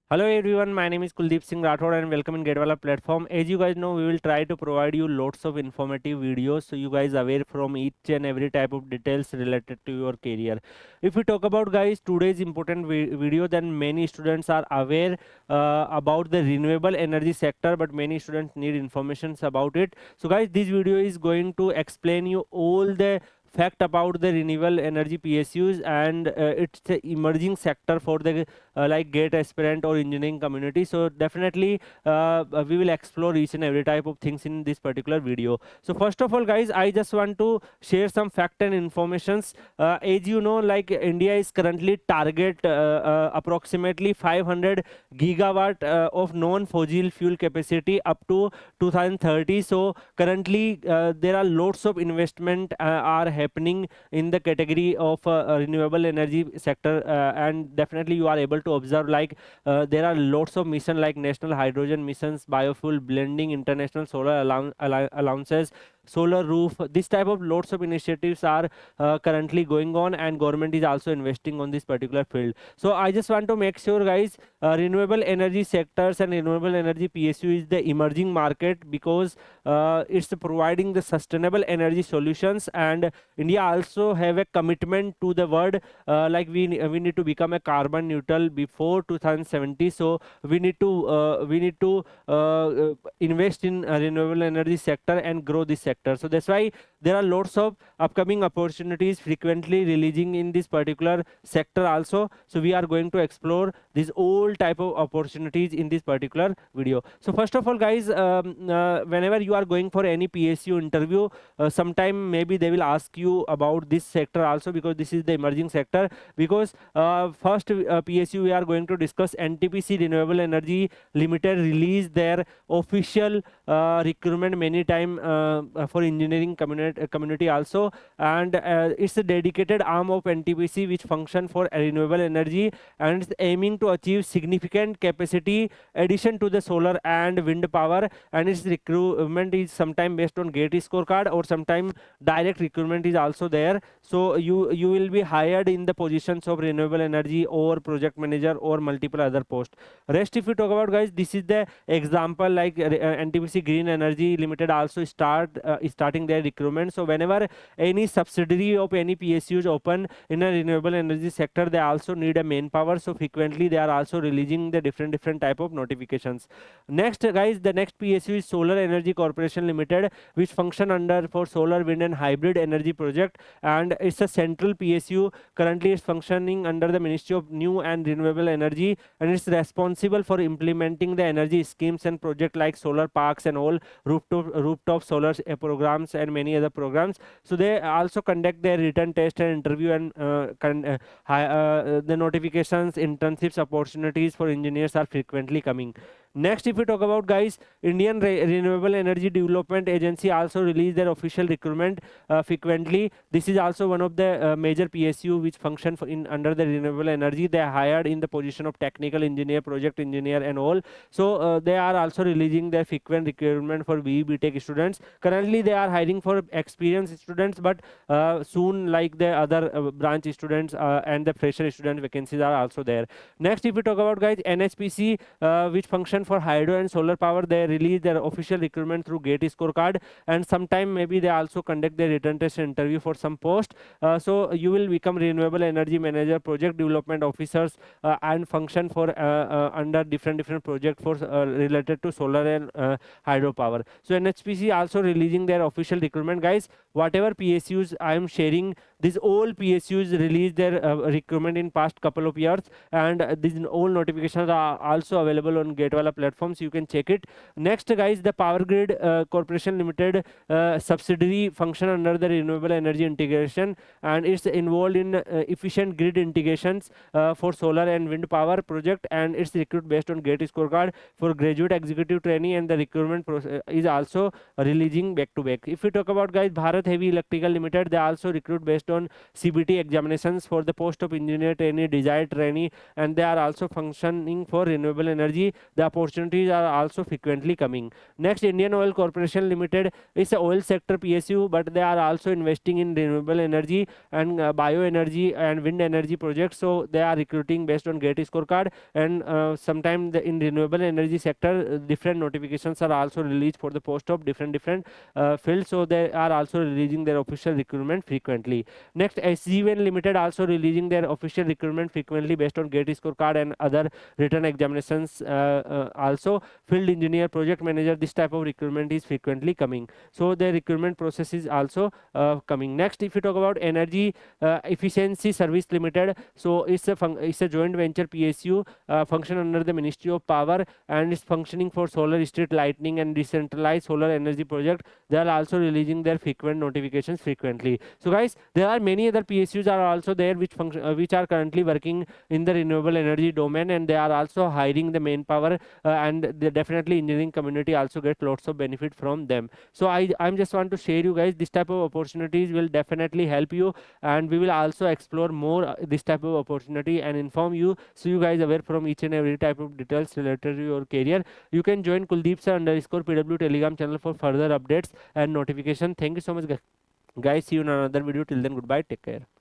Hello everyone, my name is Kuldeep Singh Rathod and welcome in GetWala platform. As you guys know, we will try to provide you lots of informative videos so you guys aware from each and every type of details related to your career. If we talk about guys today's important video, then many students are aware about the renewable energy sector, but many students need informations about it. So guys, this video is going to explain you all the fact about the renewable energy PSUs and it's the emerging sector for the like GATE aspirant or engineering community. So definitely we will explore each and every type of things in this particular video. So first of all guys, I just want to share some fact and informations. As you know, like India is currently target approximately 500 gigawatt of non-fossil fuel capacity up to 2030. So currently there are lots of investment are happening in the category of renewable energy sector, and definitely you are able to observe like there are lots of mission like national hydrogen missions, biofuel blending, international solar allowances, solar roof. This type of lots of initiatives are currently going on, and government is also investing on this particular field. So I just want to make sure guys, renewable energy sectors and renewable energy PSU is the emerging market because it's providing the sustainable energy solutions, and India also have a commitment to the world, like we need to become a carbon neutral before 2070. So we need to invest in renewable energy sector and grow this sector. So that's why there are lots of upcoming opportunities frequently releasing in this particular sector also. So we are going to explore these all type of opportunities in this particular video. So first of all guys, whenever you are going for any PSU interview, sometime maybe they will ask you about this sector also, because this is the emerging sector. Because first PSU we are going to discuss, NTPC Renewable Energy Limited release their official recruitment many time for engineering community also, and it's a dedicated arm of NTPC which function for renewable energy, and it's aiming to achieve significant capacity addition to the solar and wind power, and its recruitment is sometime based on GATE scorecard, or sometime direct recruitment is also there. So you will be hired in the positions of renewable energy or project manager or multiple other posts. Rest if we talk about guys, this is the example like NTPC Green Energy Limited also is starting their recruitment. So whenever any subsidiary of any PSU is open in a renewable energy sector, they also need a manpower. So frequently they are also releasing the different type of notifications. Next guys, the next PSU is Solar Energy Corporation Limited, which function under for solar, wind and hybrid energy project, and it's a central PSU. Currently it's functioning under the Ministry of New and Renewable Energy, and it's responsible for implementing the energy schemes and project like solar parks and all rooftop solar programs and many other programs. So they also conduct their written test and interview, and the notifications, internships, opportunities for engineers are frequently coming. Next, if we talk about guys, Indian Renewable Energy Development Agency also release their official recruitment frequently. This is also one of the major PSU which function for in under the renewable energy. They are hired in the position of technical engineer, project engineer and all. So they are also releasing their frequent recruitment for BE Tech students. Currently they are hiring for experienced students, but soon like the other branch students and the fresher student vacancies are also there. Next, if we talk about guys, NHPC which function for hydro and solar power, they release their official recruitment through GATE scorecard, and sometime maybe they also conduct their written test interview for some post. So you will become renewable energy manager, project development officers, and function for under different project for related to solar and hydro power. So NHPC also releasing their official recruitment guys. Whatever PSUs I am sharing, these all PSUs release their recruitment in past couple of years, and these all notifications are also available on GateWala platforms. You can check it. Next guys, the Power Grid Corporation Limited subsidiary function under the renewable energy integration, and it's involved in efficient grid integrations for solar and wind power project, and it's recruit based on GATE scorecard for graduate executive trainee, and the recruitment is also releasing back to back. If we talk about guys, Bharat Heavy Electrical Limited, they also recruit based on CBT examinations for the post of engineer trainee, desired trainee, and they are also functioning for renewable energy. The opportunities are also frequently coming. Next, Indian Oil Corporation Limited is a oil sector PSU, but they are also investing in renewable energy and bioenergy and wind energy projects. So they are recruiting based on GATE scorecard, and sometime in renewable energy sector, different notifications are also released for the post of different fields. So they are also releasing their official recruitment frequently. Next, SGVN Limited also releasing their official recruitment frequently based on GATE scorecard and other written examinations. Also, field engineer, project manager, this type of recruitment is frequently coming. So the recruitment process is also coming. Next, if you talk about Energy Efficiency Service Limited, so it's a joint venture PSU, function under the Ministry of Power, and is functioning for solar street lighting and decentralized solar energy project. They are also releasing their frequent notifications frequently. So guys, there are many other PSUs are also there which function which are currently working in the renewable energy domain, and they are also hiring the manpower, and they definitely engineering community also get lots of benefit from them. So I'm just want to share you guys this type of opportunities will definitely help you, and we will also explore more this type of opportunity and inform you, so you guys aware from each and every type of details related to your career. You can join Kuldeep sir underscore PW Telegram channel for further updates and notification. Thank you so much guys. See you in another video. Till then, goodbye, take care.